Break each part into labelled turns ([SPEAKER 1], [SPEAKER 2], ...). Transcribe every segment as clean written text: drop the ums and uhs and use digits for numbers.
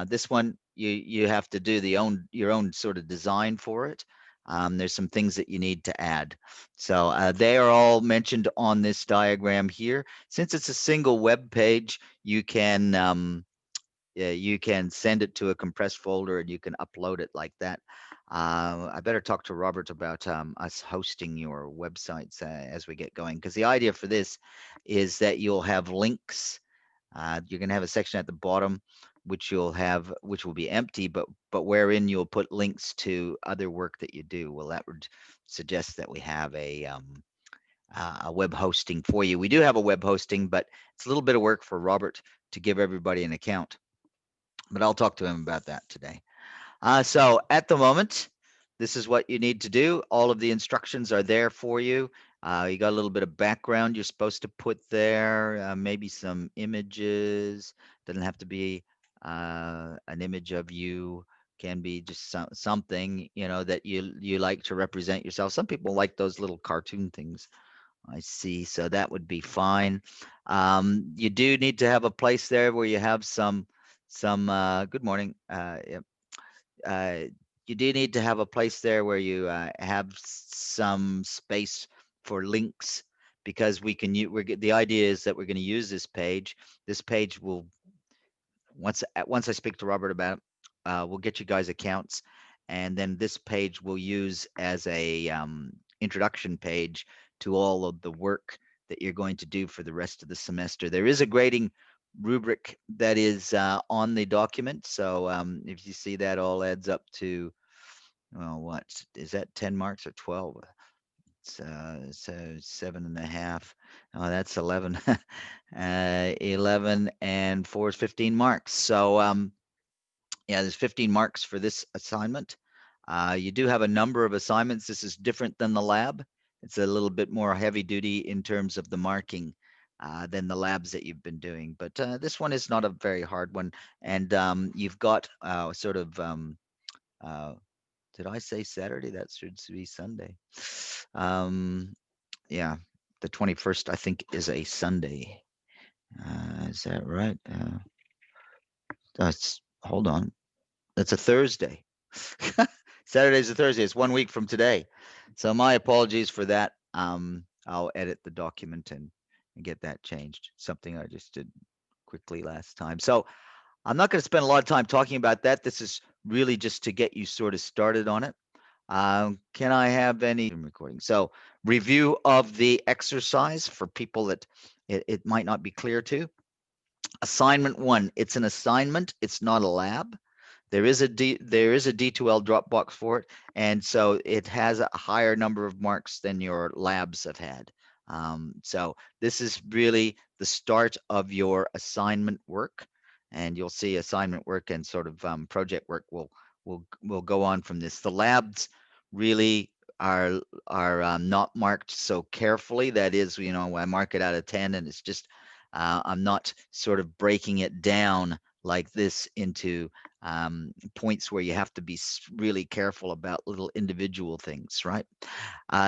[SPEAKER 1] This one, you have to do your own sort of design for it. There's some things that you need to add. So they are all mentioned on this diagram here. Since it's a single web page, yeah, you can send it to a compressed folder and you can upload it like that. I better talk to Robert about us hosting your websites as we get going, because the idea for this is that you'll have links. You're going to have a section at the bottom which will be empty, but wherein you'll put links to other work that you do. Well, that would suggest that we have a web hosting for you. We do have a web hosting, but it's a little bit of work for Robert to give everybody an account. But I'll talk to him about that today. So at the moment, this is what you need to do. All of the instructions are there for you. You got a little bit of background you're supposed to put there, maybe some images. Doesn't have to be an image of you. Can be just something that you like to represent yourself. Some people like those little cartoon things. I see. So that would be fine. You do need to have a place there where you have some. Good morning. Yep. uh, you do need to have a place there where you have some space for links, because the idea is that we're going to use this page. This page will, once I speak to Robert about it, we'll get you guys accounts, and then this page we'll use as a introduction page to all of the work that you're going to do for the rest of the semester. There is a grading rubric that is on the document, so if you see that all adds up to, well, what is that, 10 marks or 12? So 7.5. Oh, that's 11. 11 and 4 is 15 marks. So yeah, there's 15 marks for this assignment. You do have a number of assignments. This is different than the lab. It's a little bit more heavy duty in terms of the marking than the labs that you've been doing. But this one is not a very hard one. And you've got uh, did I say Saturday? That should be Sunday. Um, yeah, the 21st, I think, is a Sunday. Is that right? Hold on. That's a Thursday. Saturday's a Thursday. It's 1 week from today. So my apologies for that. I'll edit the document and get that changed. Something I just did quickly last time. So I'm not going to spend a lot of time talking about that. This is really just to get you sort of started on it. Can I have any recording? So review of the exercise for people that it might not be clear to. Assignment 1, it's an assignment. It's not a lab. There is a D2L Dropbox for it, and so it has a higher number of marks than your labs have had. So this is really the start of your assignment work, and you'll see assignment work and sort of project work will go on from this. The labs really are not marked so carefully. That is, I mark it out of 10, and it's just I'm not sort of breaking it down like this into points where you have to be really careful about little individual things, right?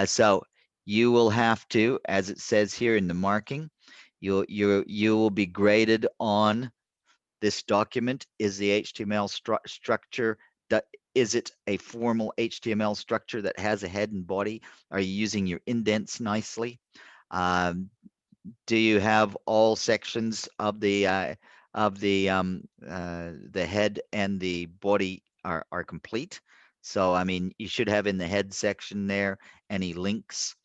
[SPEAKER 1] So you will have to, as it says here in the marking, you will be graded on this document. Is the HTML structure, is it a formal HTML structure that has a head and body? Are you using your indents nicely? Do you have all sections of the head and the body are complete? So I mean, you should have in the head section there any links.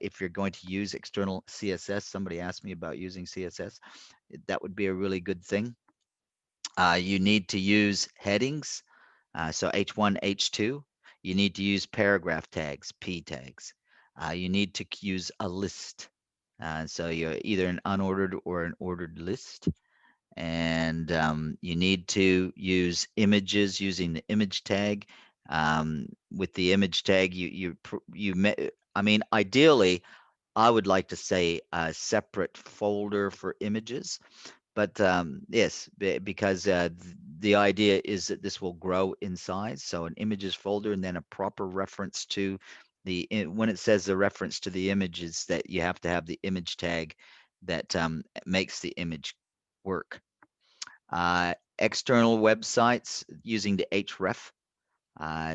[SPEAKER 1] If you're going to use external CSS, somebody asked me about using CSS. That would be a really good thing. You need to use headings. So H1, H2. You need to use paragraph tags, P tags. You need to use a list. So you're either an unordered or an ordered list. And you need to use images using the image tag. With the image tag, I mean, ideally, I would like to say a separate folder for images. But yes, because the idea is that this will grow in size. So an images folder and then a proper reference to when it says the reference to the images, that you have to have the image tag that makes the image work. external websites using the href.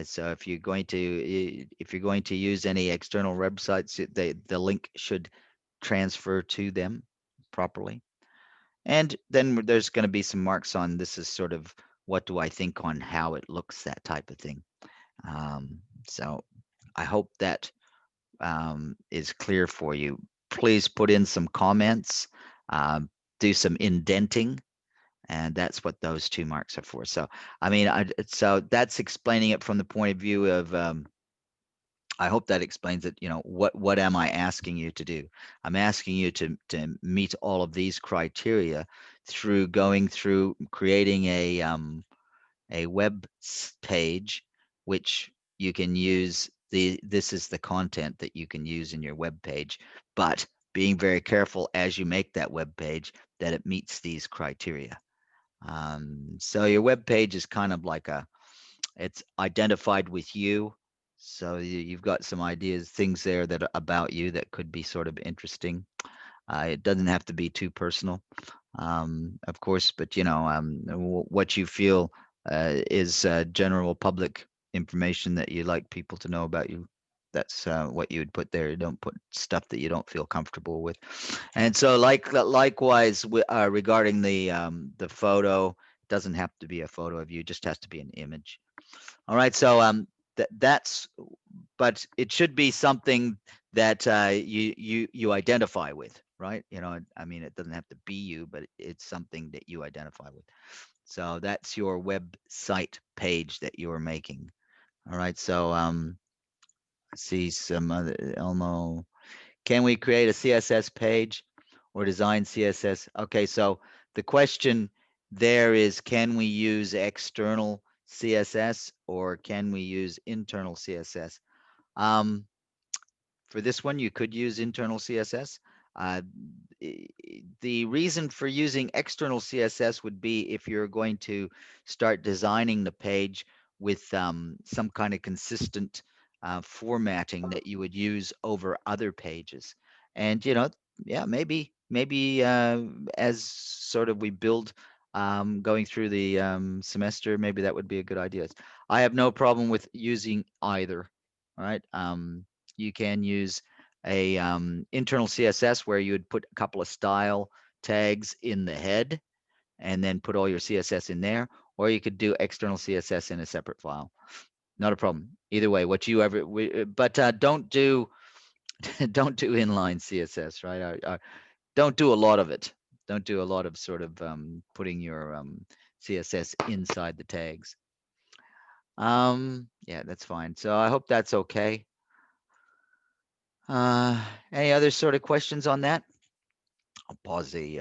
[SPEAKER 1] So if you're going to use any external websites, the link should transfer to them properly. And then there's going to be some marks on this is sort of what do I think on how it looks, that type of thing. So I hope that is clear for you. Please put in some comments, do some indenting, and that's what those 2 marks are for. So, I mean, so that's explaining it from the point of view of, I hope that explains it. What am I asking you to do? I'm asking you to meet all of these criteria through going through creating a web page, which you can use. This is the content that you can use in your web page, but being very careful as you make that web page that it meets these criteria. So your web page is kind of like it's identified with you. So you've got some ideas, things there that are about you that could be sort of interesting. It doesn't have to be too personal, of course, but what you feel is general public information that you like people to know about you. That's what you would put there. You don't put stuff that you don't feel comfortable with. And so, likewise, regarding the photo, it doesn't have to be a photo of you; it just has to be an image. All right. So that's, but it should be something that you identify with, right? I mean, it doesn't have to be you, but it's something that you identify with. So that's your website page that you're making. All right. So let's see some other Elmo. Can we create a CSS page or design CSS? Okay. So the question there is, can we use external CSS or can we use internal CSS? Um, for this one, you could use internal CSS. Uh, the reason for using external CSS would be if you're going to start designing the page with some kind of consistent formatting that you would use over other pages. And, yeah, maybe as sort of we build going through the semester, maybe that would be a good idea. I have no problem with using either. All right. You can use a internal CSS where you would put a couple of style tags in the head and then put all your CSS in there, or you could do external CSS in a separate file. Not a problem. Either way, what you ever, but don't do don't do inline CSS, right? Don't do a lot of it. Don't do a lot of sort of putting your CSS inside the tags. Yeah, that's fine. So I hope that's okay. Any other sort of questions on that? I'll pause the